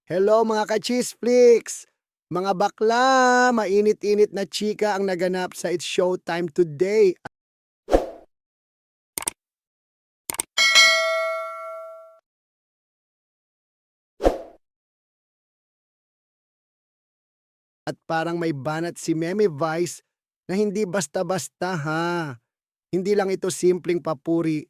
Hello mga ka-Cheeseflix! Mga bakla, mainit-init na chika ang naganap sa It's Showtime today. At parang may banat si Meme Vice na hindi basta-basta ha. Hindi lang ito simpleng papuri,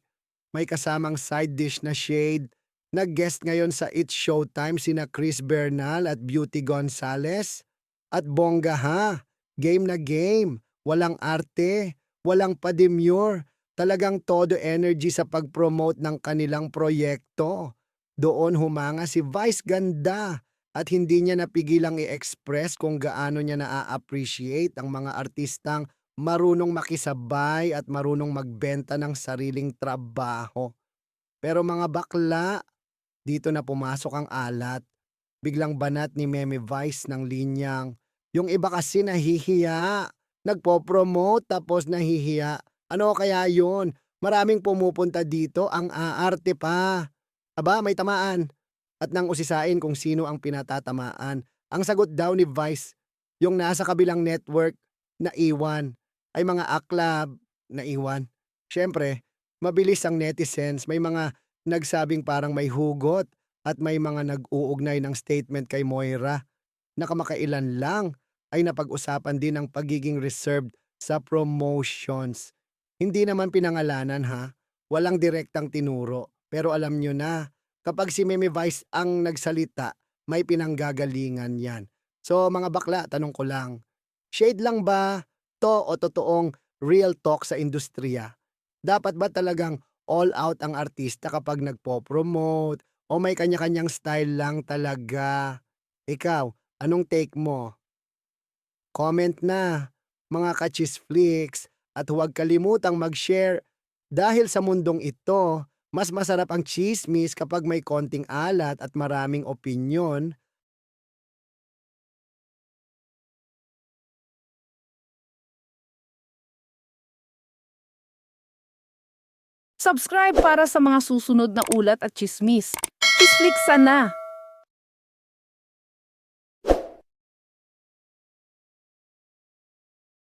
may kasamang side dish na shade. Nag-guest ngayon sa It's Showtime sina Chris Bernal at Beauty Gonzales. At bongga ha, game na game, walang arte, walang pa-demure, talagang todo energy sa pag-promote ng kanilang proyekto. Doon humanga si Vice Ganda at hindi niya napigilang i-express kung gaano niya na-appreciate ang mga artistang marunong makisabay at marunong magbenta ng sariling trabaho. Pero mga bakla, dito na pumasok ang alat. Biglang banat ni Meme Vice ng linyang, yung iba kasi nahihiya. Nagpo-promote tapos nahihiya. Ano kaya yun? Maraming pumupunta dito ang aarte pa. Aba, may tamaan. At nang usisain kung sino ang pinatatamaan, ang sagot daw ni Vice, yung nasa kabilang network, na iwan. Ay mga aklab, na iwan. Siyempre, mabilis ang netizens. May mga nagsabing parang may hugot at may mga nag-uugnay ng statement kay Moira na kamakailan lang ay napag-usapan din ang pagiging reserved sa promotions. Hindi naman pinangalanan ha, walang direktang tinuro. Pero alam nyo na, kapag si Meme Vice ang nagsalita, may pinanggagalingan yan. So mga bakla, tanong ko lang, shade lang ba to o totoong real talk sa industriya? Dapat ba talagang all out ang artista kapag nagpo-promote o may kanya-kanyang style lang talaga? Ikaw, anong take mo? Comment na, mga ka-Cheeseflix, at huwag kalimutang mag-share dahil sa mundong ito, mas masarap ang chismis kapag may konting alat at maraming opinyon. Subscribe para sa mga susunod na ulat at chismis. Isflix sana!